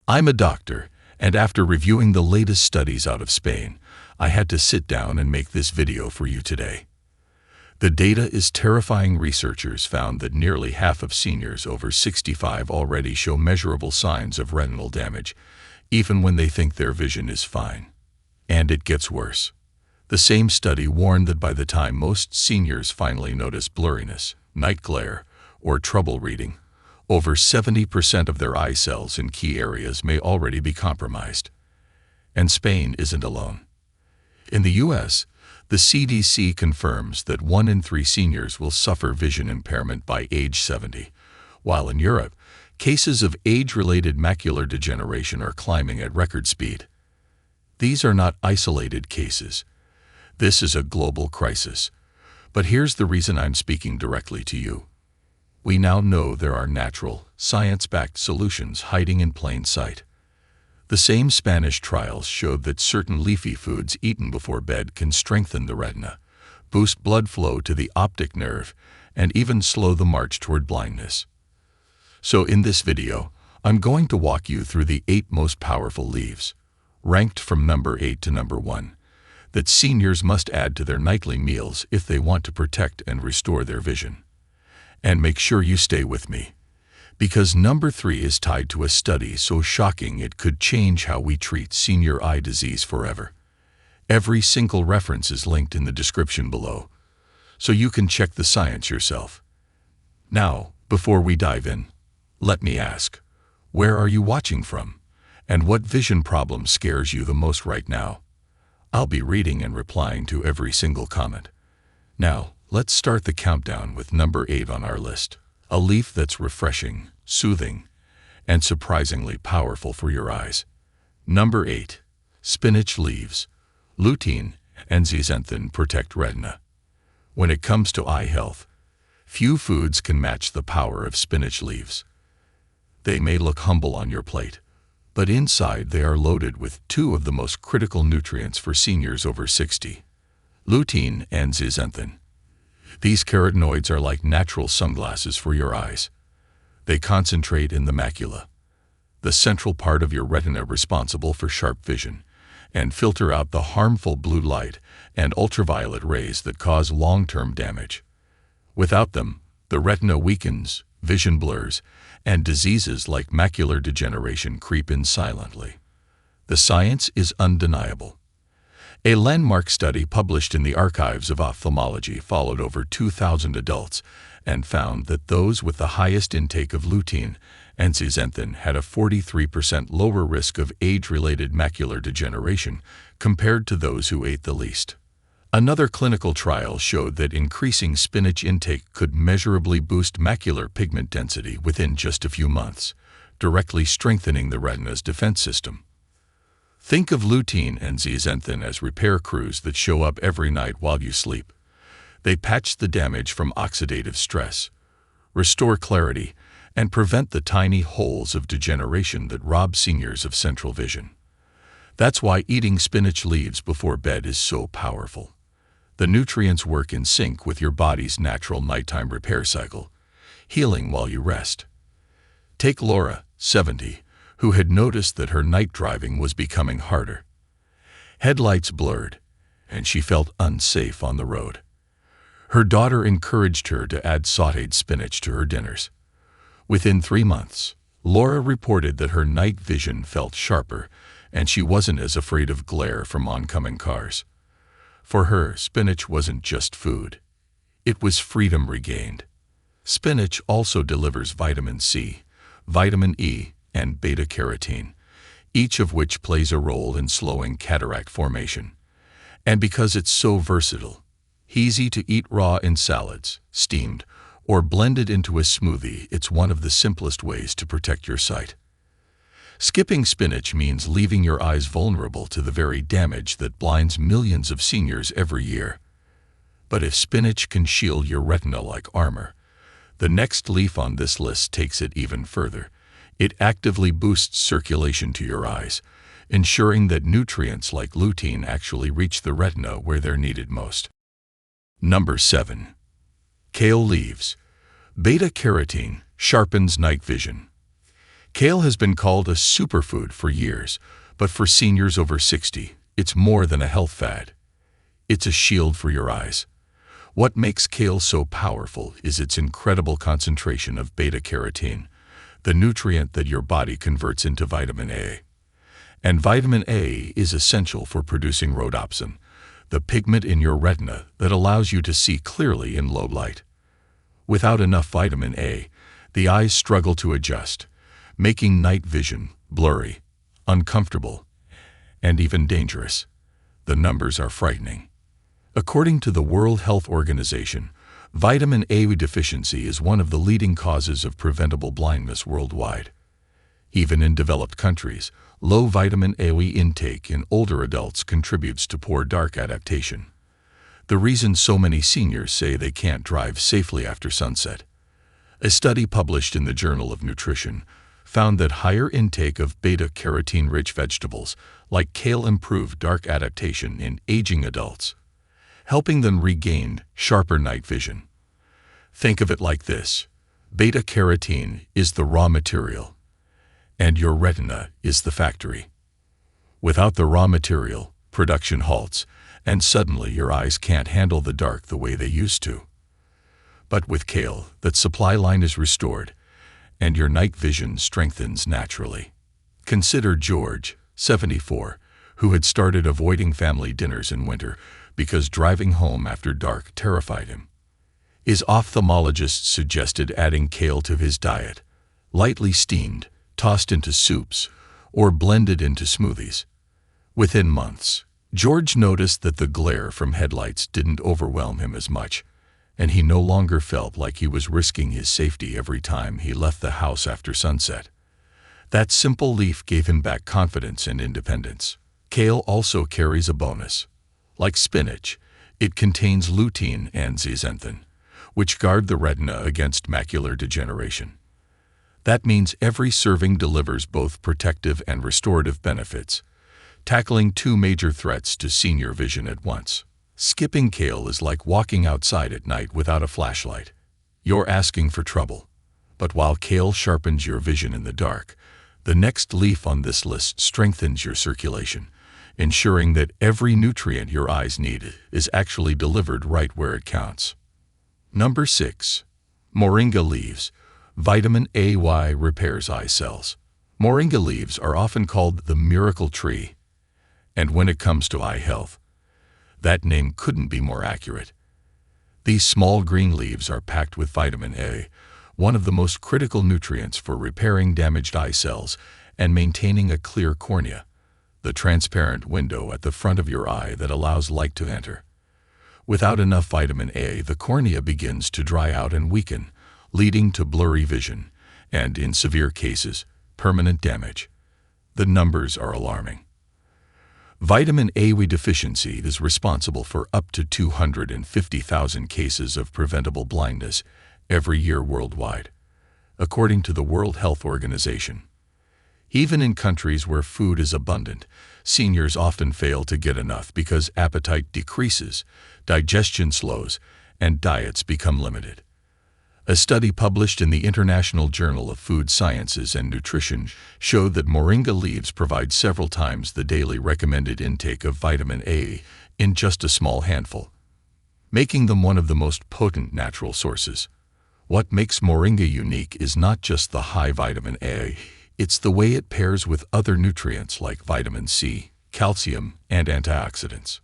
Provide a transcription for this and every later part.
I'm a doctor, and after reviewing the latest studies out of Spain, I had to sit down and make this video for you today. The data is terrifying. Researchers found that nearly half of seniors over 65 already show measurable signs of retinal damage, even when they think their vision is fine. And it gets worse. The same study warned that by the time most seniors finally notice blurriness, night glare, or trouble reading, over 70% of their eye cells in key areas may already be compromised. And Spain isn't alone. In the U.S., the CDC confirms that 1 in 3 seniors will suffer vision impairment by age 70, while in Europe, cases of age-related macular degeneration are climbing at record speed. These are not isolated cases. This is a global crisis. But here's the reason I'm speaking directly to you. We now know there are natural, science-backed solutions hiding in plain sight. The same Spanish trials showed that certain leafy foods eaten before bed can strengthen the retina, boost blood flow to the optic nerve, and even slow the march toward blindness. So in this video, I'm going to walk you through the 8 most powerful leaves, ranked from number 8 to number 1, that seniors must add to their nightly meals if they want to protect and restore their vision. And make sure you stay with me, because number 3 is tied to a study so shocking it could change how we treat senior eye disease forever. Every single reference is linked in the description below, so you can check the science yourself. Now, before we dive in, let me ask, where are you watching from? And what vision problem scares you the most right now? I'll be reading and replying to every single comment. Now, let's start the countdown with number 8 on our list. A leaf that's refreshing, soothing, and surprisingly powerful for your eyes. Number 8. Spinach leaves. Lutein and zeaxanthin protect retina. When it comes to eye health, few foods can match the power of spinach leaves. They may look humble on your plate, but inside they are loaded with 2 of the most critical nutrients for seniors over 60. Lutein and zeaxanthin. These carotenoids are like natural sunglasses for your eyes. They concentrate in the macula, the central part of your retina responsible for sharp vision, and filter out the harmful blue light and ultraviolet rays that cause long-term damage. Without them, the retina weakens, vision blurs, and diseases like macular degeneration creep in silently. The science is undeniable. A landmark study published in the Archives of Ophthalmology followed over 2,000 adults and found that those with the highest intake of lutein and zeaxanthin had a 43% lower risk of age-related macular degeneration compared to those who ate the least. Another clinical trial showed that increasing spinach intake could measurably boost macular pigment density within just a few months, directly strengthening the retina's defense system. Think of lutein and zeaxanthin as repair crews that show up every night while you sleep. They patch the damage from oxidative stress, restore clarity, and prevent the tiny holes of degeneration that rob seniors of central vision. That's why eating spinach leaves before bed is so powerful. The nutrients work in sync with your body's natural nighttime repair cycle, healing while you rest. Take Laura, 70, who had noticed that her night driving was becoming harder. Headlights blurred, and she felt unsafe on the road. Her daughter encouraged her to add sautéed spinach to her dinners. Within 3 months, Laura reported that her night vision felt sharper, and she wasn't as afraid of glare from oncoming cars. For her, spinach wasn't just food. It was freedom regained. Spinach also delivers vitamin C, vitamin E, and beta-carotene, each of which plays a role in slowing cataract formation. And because it's so versatile, easy to eat raw in salads, steamed, or blended into a smoothie, it's one of the simplest ways to protect your sight. Skipping spinach means leaving your eyes vulnerable to the very damage that blinds millions of seniors every year. But if spinach can shield your retina like armor, the next leaf on this list takes it even further. It actively boosts circulation to your eyes, ensuring that nutrients like lutein actually reach the retina where they're needed most. Number 7. Kale leaves. Beta-carotene sharpens night vision. Kale has been called a superfood for years, but for seniors over 60, it's more than a health fad. It's a shield for your eyes. What makes kale so powerful is its incredible concentration of beta-carotene, the nutrient that your body converts into vitamin A. And vitamin A is essential for producing rhodopsin, the pigment in your retina that allows you to see clearly in low light. Without enough vitamin A, the eyes struggle to adjust, making night vision blurry, uncomfortable, and even dangerous. The numbers are frightening. According to the World Health Organization, vitamin A deficiency is one of the leading causes of preventable blindness worldwide. Even in developed countries, low vitamin A intake in older adults contributes to poor dark adaptation. The reason so many seniors say they can't drive safely after sunset. A study published in the Journal of Nutrition found that higher intake of beta-carotene-rich vegetables like kale improved dark adaptation in aging adults, helping them regain sharper night vision. Think of it like this: beta-carotene is the raw material, and your retina is the factory. Without the raw material, production halts, and suddenly your eyes can't handle the dark the way they used to. But with kale, that supply line is restored, and your night vision strengthens naturally. Consider George, 74, who had started avoiding family dinners in winter because driving home after dark terrified him. His ophthalmologist suggested adding kale to his diet, lightly steamed, tossed into soups, or blended into smoothies. Within months, George noticed that the glare from headlights didn't overwhelm him as much, and he no longer felt like he was risking his safety every time he left the house after sunset. That simple leaf gave him back confidence and independence. Kale also carries a bonus. Like spinach, it contains lutein and zeaxanthin, which guard the retina against macular degeneration. That means every serving delivers both protective and restorative benefits, tackling two major threats to senior vision at once. Skipping kale is like walking outside at night without a flashlight. You're asking for trouble. But while kale sharpens your vision in the dark, the next leaf on this list strengthens your circulation, ensuring that every nutrient your eyes need is actually delivered right where it counts. Number 6. Moringa leaves. Vitamin A repairs eye cells. Moringa leaves are often called the miracle tree. And when it comes to eye health, that name couldn't be more accurate. These small green leaves are packed with vitamin A, one of the most critical nutrients for repairing damaged eye cells and maintaining a clear cornea, the transparent window at the front of your eye that allows light to enter. Without enough vitamin A, the cornea begins to dry out and weaken, leading to blurry vision and, in severe cases, permanent damage. The numbers are alarming. Vitamin A deficiency is responsible for up to 250,000 cases of preventable blindness every year worldwide, according to the World Health Organization. Even in countries where food is abundant, seniors often fail to get enough because appetite decreases, digestion slows, and diets become limited. A study published in the International Journal of Food Sciences and Nutrition showed that moringa leaves provide several times the daily recommended intake of vitamin A in just a small handful, making them one of the most potent natural sources. What makes moringa unique is not just the high vitamin A, it's the way it pairs with other nutrients like vitamin C, calcium, and antioxidants.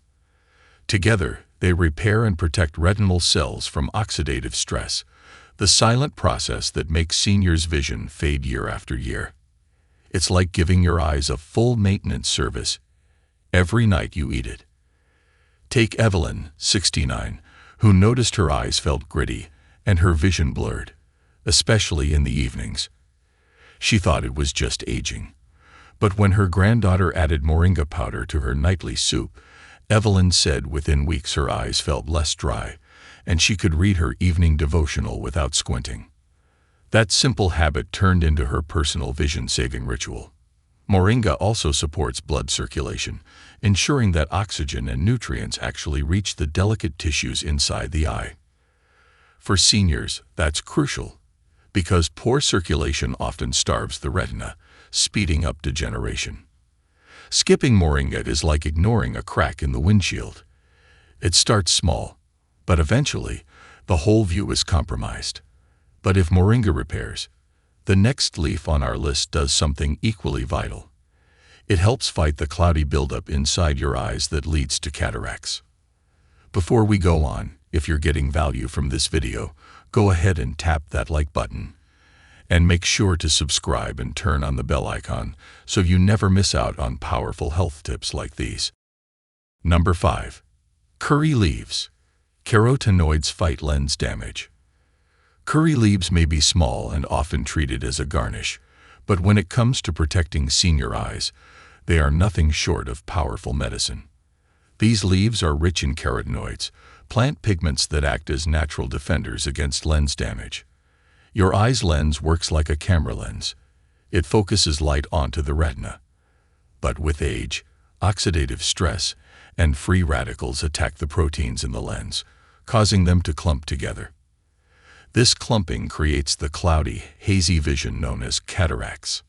Together, they repair and protect retinal cells from oxidative stress, the silent process that makes seniors' vision fade year after year. It's like giving your eyes a full maintenance service every night you eat it. Take Evelyn, 69, who noticed her eyes felt gritty and her vision blurred, especially in the evenings. She thought it was just aging. But when her granddaughter added moringa powder to her nightly soup, Evelyn said within weeks her eyes felt less dry, and she could read her evening devotional without squinting. That simple habit turned into her personal vision-saving ritual. Moringa also supports blood circulation, ensuring that oxygen and nutrients actually reach the delicate tissues inside the eye. For seniors, that's crucial. because poor circulation often starves the retina, speeding up degeneration. Skipping moringa is like ignoring a crack in the windshield. It starts small, but eventually, the whole view is compromised. But if moringa repairs, the next leaf on our list does something equally vital. It helps fight the cloudy buildup inside your eyes that leads to cataracts. Before we go on, if you're getting value from this video, go ahead and tap that like button. And make sure to subscribe and turn on the bell icon so you never miss out on powerful health tips like these. Number 5. Curry leaves. Carotenoids fight lens damage. Curry leaves may be small and often treated as a garnish, but when it comes to protecting senior eyes, they are nothing short of powerful medicine. These leaves are rich in carotenoids, plant pigments that act as natural defenders against lens damage. Your eye's lens works like a camera lens. It focuses light onto the retina. But with age, oxidative stress and free radicals attack the proteins in the lens, causing them to clump together. This clumping creates the cloudy, hazy vision known as cataracts.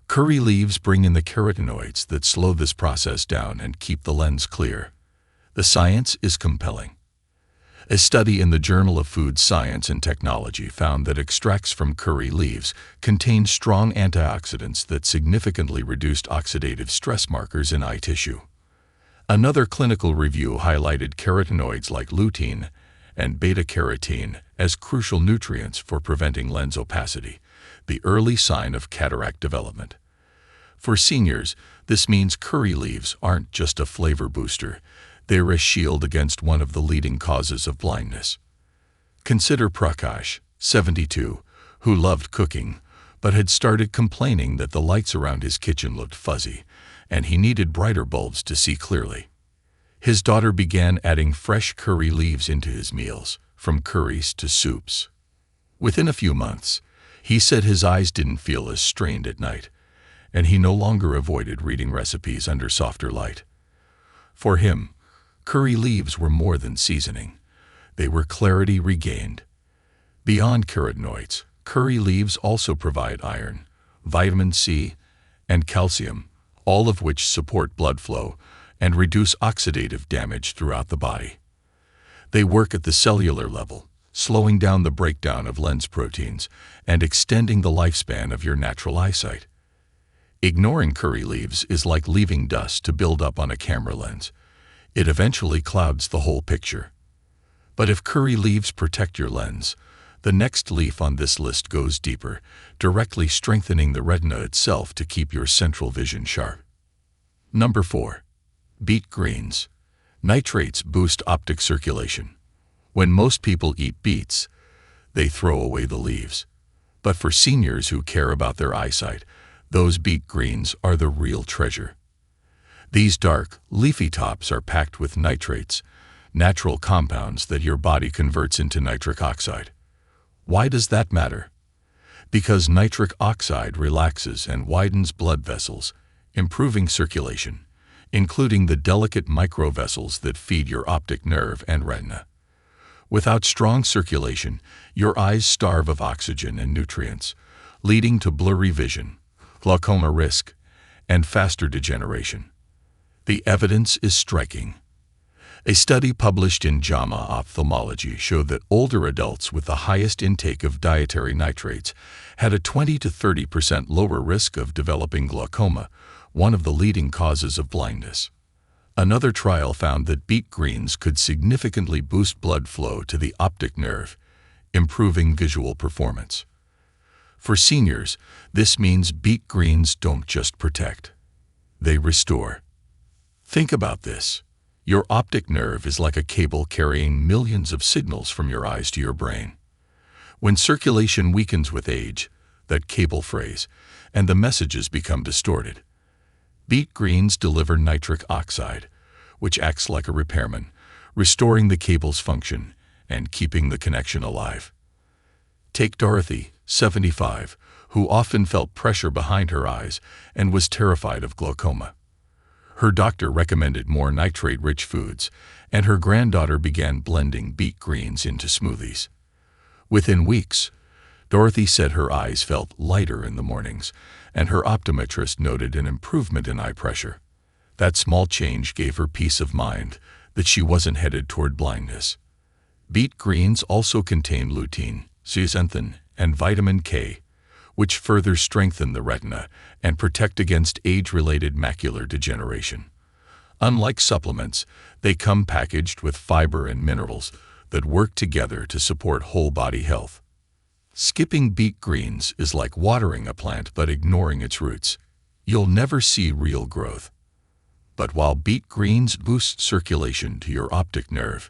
Curry leaves bring in the carotenoids that slow this process down and keep the lens clear. The science is compelling. A study in the Journal of Food Science and Technology found that extracts from curry leaves contain strong antioxidants that significantly reduced oxidative stress markers in eye tissue. Another clinical review highlighted carotenoids like lutein and beta-carotene as crucial nutrients for preventing lens opacity, the early sign of cataract development. For seniors, this means curry leaves aren't just a flavor booster. They're a shield against one of the leading causes of blindness. Consider Prakash, 72, who loved cooking, but had started complaining that the lights around his kitchen looked fuzzy, and he needed brighter bulbs to see clearly. His daughter began adding fresh curry leaves into his meals, from curries to soups. Within a few months, he said his eyes didn't feel as strained at night, and he no longer avoided reading recipes under softer light. For him, curry leaves were more than seasoning. They were clarity regained. Beyond carotenoids, curry leaves also provide iron, vitamin C, and calcium, all of which support blood flow and reduce oxidative damage throughout the body. They work at the cellular level, slowing down the breakdown of lens proteins and extending the lifespan of your natural eyesight. Ignoring curry leaves is like leaving dust to build up on a camera lens. It eventually clouds the whole picture. But if curry leaves protect your lens, the next leaf on this list goes deeper, directly strengthening the retina itself to keep your central vision sharp. Number 4. Beet greens. Nitrates boost optic circulation. When most people eat beets, they throw away the leaves. But for seniors who care about their eyesight, those beet greens are the real treasure. These dark, leafy tops are packed with nitrates, natural compounds that your body converts into nitric oxide. Why does that matter? Because nitric oxide relaxes and widens blood vessels, improving circulation, including the delicate microvessels that feed your optic nerve and retina. Without strong circulation, your eyes starve of oxygen and nutrients, leading to blurry vision, glaucoma risk, and faster degeneration. The evidence is striking. A study published in JAMA Ophthalmology showed that older adults with the highest intake of dietary nitrates had a 20 to 30% lower risk of developing glaucoma, one of the leading causes of blindness. Another trial found that beet greens could significantly boost blood flow to the optic nerve, improving visual performance. For seniors, this means beet greens don't just protect, they restore. Think about this. Your optic nerve is like a cable carrying millions of signals from your eyes to your brain. When circulation weakens with age, that cable frays, and the messages become distorted. Beet greens deliver nitric oxide, which acts like a repairman, restoring the cable's function and keeping the connection alive. Take Dorothy, 75, who often felt pressure behind her eyes and was terrified of glaucoma. Her doctor recommended more nitrate-rich foods, and her granddaughter began blending beet greens into smoothies. Within weeks, Dorothy said her eyes felt lighter in the mornings, and her optometrist noted an improvement in eye pressure. That small change gave her peace of mind that she wasn't headed toward blindness. Beet greens also contain lutein, zeaxanthin, and vitamin K, which further strengthen the retina and protect against age-related macular degeneration. Unlike supplements, they come packaged with fiber and minerals that work together to support whole-body health. Skipping beet greens is like watering a plant but ignoring its roots. You'll never see real growth. But while beet greens boost circulation to your optic nerve,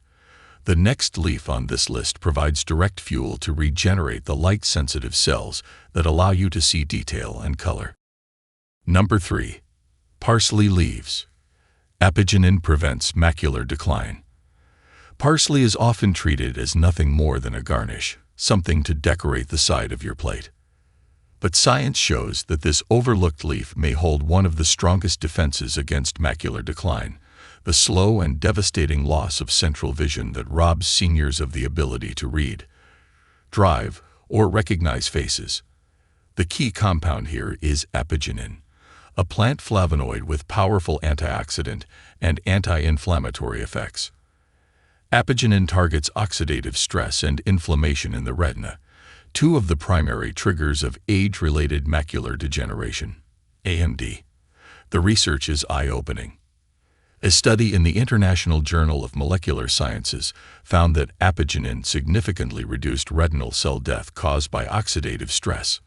the next leaf on this list provides direct fuel to regenerate the light-sensitive cells that allow you to see detail and color. Number 3. Parsley leaves. Apigenin prevents macular decline. Parsley is often treated as nothing more than a garnish, something to decorate the side of your plate. But science shows that this overlooked leaf may hold one of the strongest defenses against macular decline, the slow and devastating loss of central vision that robs seniors of the ability to read, drive, or recognize faces. The key compound here is apigenin, a plant flavonoid with powerful antioxidant and anti-inflammatory effects. Apigenin targets oxidative stress and inflammation in the retina, two of the primary triggers of age-related macular degeneration, AMD. The research is eye-opening. A study in the International Journal of Molecular Sciences found that apigenin significantly reduced retinal cell death caused by oxidative stress.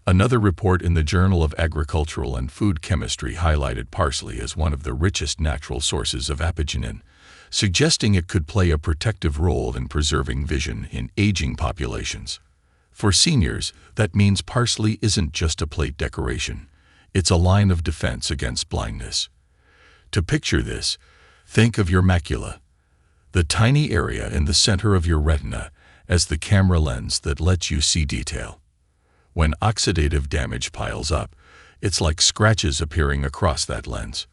Another report in the Journal of Agricultural and Food Chemistry highlighted parsley as one of the richest natural sources of apigenin, suggesting it could play a protective role in preserving vision in aging populations. For seniors, that means parsley isn't just a plate decoration. It's a line of defense against blindness. To picture this, think of your macula, the tiny area in the center of your retina, as the camera lens that lets you see detail. When oxidative damage piles up, it's like scratches appearing across that lens.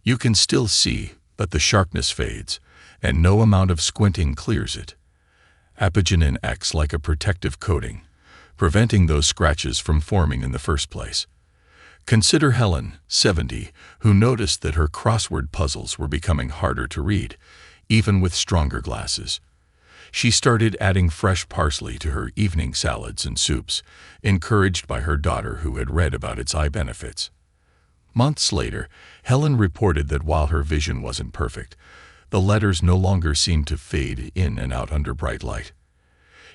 You can still see, but the sharpness fades, and no amount of squinting clears it. Apigenin acts like a protective coating, preventing those scratches from forming in the first place. Consider Helen, 70, who noticed that her crossword puzzles were becoming harder to read, even with stronger glasses. She started adding fresh parsley to her evening salads and soups, encouraged by her daughter who had read about its eye benefits. Months later, Helen reported that while her vision wasn't perfect, the letters no longer seemed to fade in and out under bright light.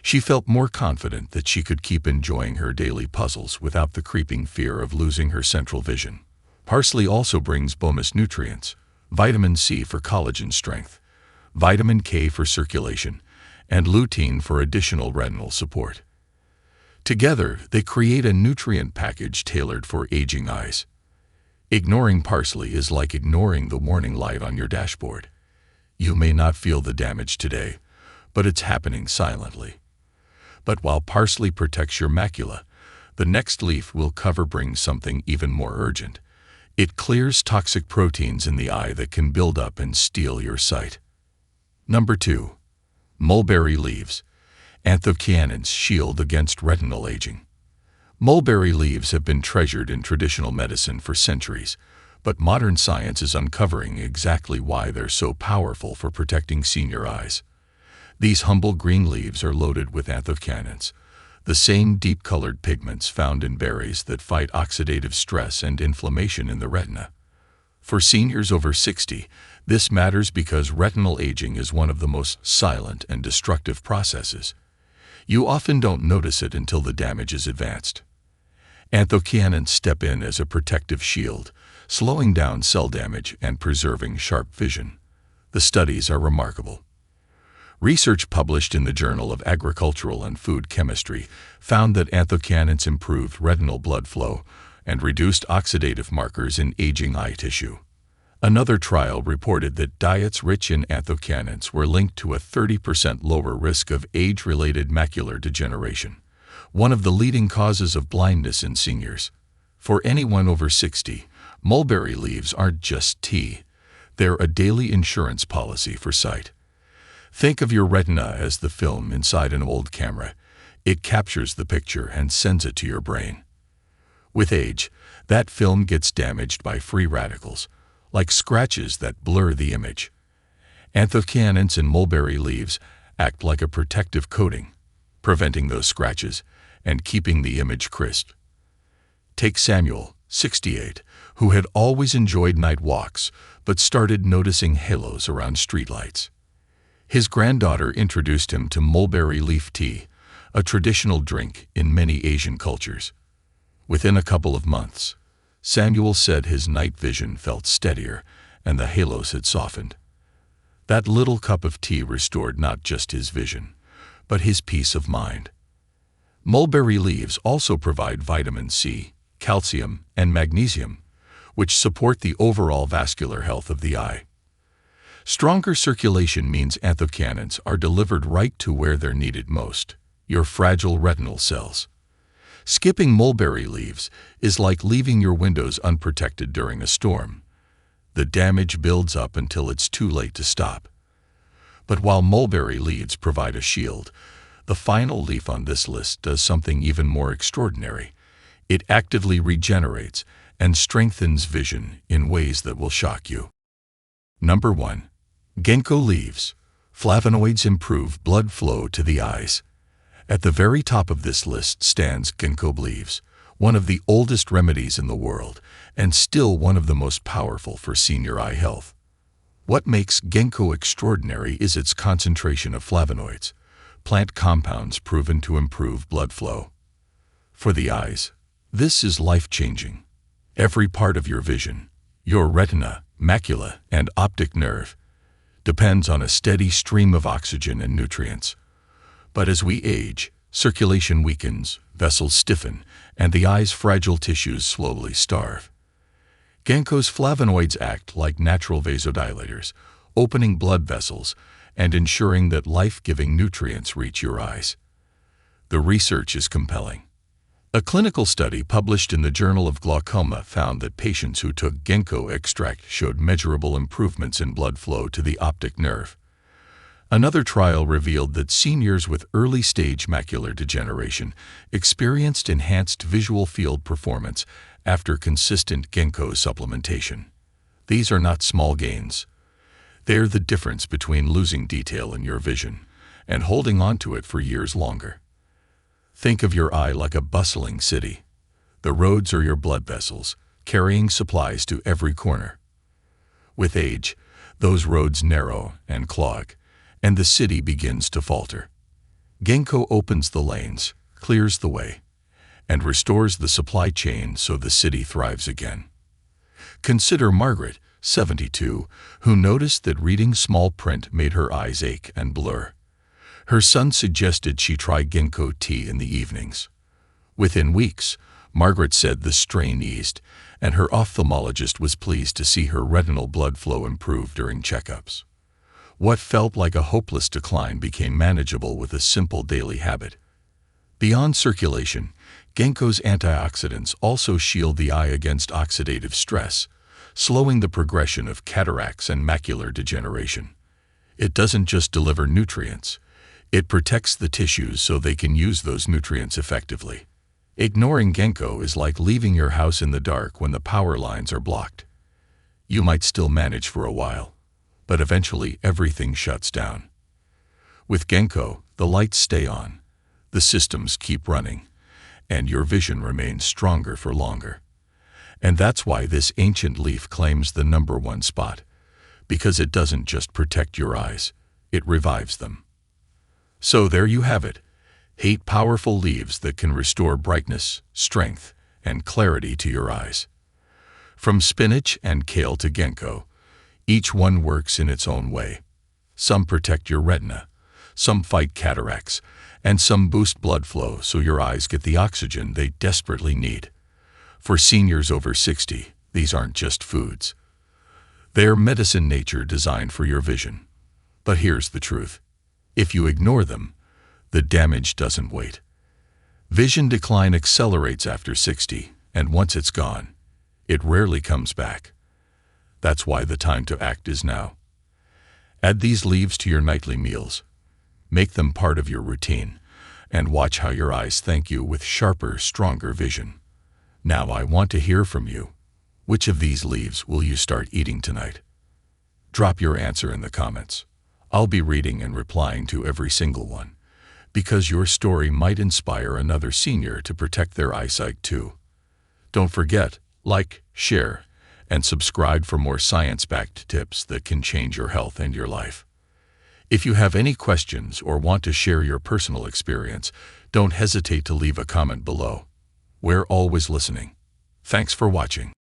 She felt more confident that she could keep enjoying her daily puzzles without the creeping fear of losing her central vision. Parsley also brings bonus nutrients: vitamin C for collagen strength, vitamin K for circulation, and lutein for additional retinal support. Together, they create a nutrient package tailored for aging eyes. Ignoring parsley is like ignoring the warning light on your dashboard. You may not feel the damage today, but it's happening silently. But while parsley protects your macula, the next leaf we'll cover brings something even more urgent. It clears toxic proteins in the eye that can build up and steal your sight. Number 2. Mulberry leaves. Anthocyanins shield against retinal aging. Mulberry leaves have been treasured in traditional medicine for centuries, but modern science is uncovering exactly why they're so powerful for protecting senior eyes. These humble green leaves are loaded with anthocyanins, the same deep-colored pigments found in berries that fight oxidative stress and inflammation in the retina. For seniors over 60, this matters because retinal aging is one of the most silent and destructive processes. You often don't notice it until the damage is advanced. Anthocyanins step in as a protective shield, slowing down cell damage and preserving sharp vision. The studies are remarkable. Research published in the Journal of Agricultural and Food Chemistry found that anthocyanins improved retinal blood flow and reduced oxidative markers in aging eye tissue. Another trial reported that diets rich in anthocyanins were linked to a 30% lower risk of age-related macular degeneration, one of the leading causes of blindness in seniors. For anyone over 60, mulberry leaves aren't just tea. They're a daily insurance policy for sight. Think of your retina as the film inside an old camera. It captures the picture and sends it to your brain. With age, that film gets damaged by free radicals, like scratches that blur the image. Anthocyanins in mulberry leaves act like a protective coating, preventing those scratches and keeping the image crisp. Take Samuel, 68, who had always enjoyed night walks but started noticing halos around streetlights. His granddaughter introduced him to mulberry leaf tea, a traditional drink in many Asian cultures. Within a couple of months, Samuel said his night vision felt steadier and the halos had softened. That little cup of tea restored not just his vision, but his peace of mind. Mulberry leaves also provide vitamin C, calcium, and magnesium, which support the overall vascular health of the eye. Stronger circulation means anthocyanins are delivered right to where they're needed most, your fragile retinal cells. Skipping mulberry leaves is like leaving your windows unprotected during a storm. The damage builds up until it's too late to stop. But while mulberry leaves provide a shield, the final leaf on this list does something even more extraordinary. It actively regenerates and strengthens vision in ways that will shock you. Number 1. Ginkgo leaves. Flavonoids improve blood flow to the eyes. At the very top of this list stands ginkgo leaves, one of the oldest remedies in the world, and still one of the most powerful for senior eye health. What makes ginkgo extraordinary is its concentration of flavonoids, plant compounds proven to improve blood flow. For the eyes, this is life-changing. Every part of your vision, your retina, macula, and optic nerve, depends on a steady stream of oxygen and nutrients. But as we age, circulation weakens, vessels stiffen, and the eye's fragile tissues slowly starve. Ginkgo's flavonoids act like natural vasodilators, opening blood vessels and ensuring that life-giving nutrients reach your eyes. The research is compelling. A clinical study published in the Journal of Glaucoma found that patients who took ginkgo extract showed measurable improvements in blood flow to the optic nerve. Another trial revealed that seniors with early-stage macular degeneration experienced enhanced visual field performance after consistent ginkgo supplementation. These are not small gains. They're the difference between losing detail in your vision and holding on to it for years longer. Think of your eye like a bustling city. The roads are your blood vessels, carrying supplies to every corner. With age, those roads narrow and clog, and the city begins to falter. Ginkgo opens the lanes, clears the way, and restores the supply chain so the city thrives again. Consider Margaret, 72, who noticed that reading small print made her eyes ache and blur. Her son suggested she try ginkgo tea in the evenings. Within weeks, Margaret said the strain eased, and her ophthalmologist was pleased to see her retinal blood flow improve during checkups. What felt like a hopeless decline became manageable with a simple daily habit. Beyond circulation, ginkgo's antioxidants also shield the eye against oxidative stress, slowing the progression of cataracts and macular degeneration. It doesn't just deliver nutrients. It protects the tissues so they can use those nutrients effectively. Ignoring ginkgo is like leaving your house in the dark when the power lines are blocked. You might still manage for a while, but eventually everything shuts down. With ginkgo, the lights stay on, the systems keep running, and your vision remains stronger for longer. And that's why this ancient leaf claims the #1 spot, because it doesn't just protect your eyes, it revives them. So there you have it, 8 powerful leaves that can restore brightness, strength, and clarity to your eyes. From spinach and kale to ginkgo, each one works in its own way. Some protect your retina, some fight cataracts, and some boost blood flow so your eyes get the oxygen they desperately need. For seniors over 60, these aren't just foods. They're medicine nature designed for your vision. But here's the truth. If you ignore them, the damage doesn't wait. Vision decline accelerates after 60, and once it's gone, it rarely comes back. That's why the time to act is now. Add these leaves to your nightly meals. Make them part of your routine, and watch how your eyes thank you with sharper, stronger vision. Now I want to hear from you. Which of these leaves will you start eating tonight? Drop your answer in the comments. I'll be reading and replying to every single one, because your story might inspire another senior to protect their eyesight too. Don't forget, like, share, and subscribe for more science-backed tips that can change your health and your life. If you have any questions or want to share your personal experience, don't hesitate to leave a comment below. We're always listening. Thanks for watching.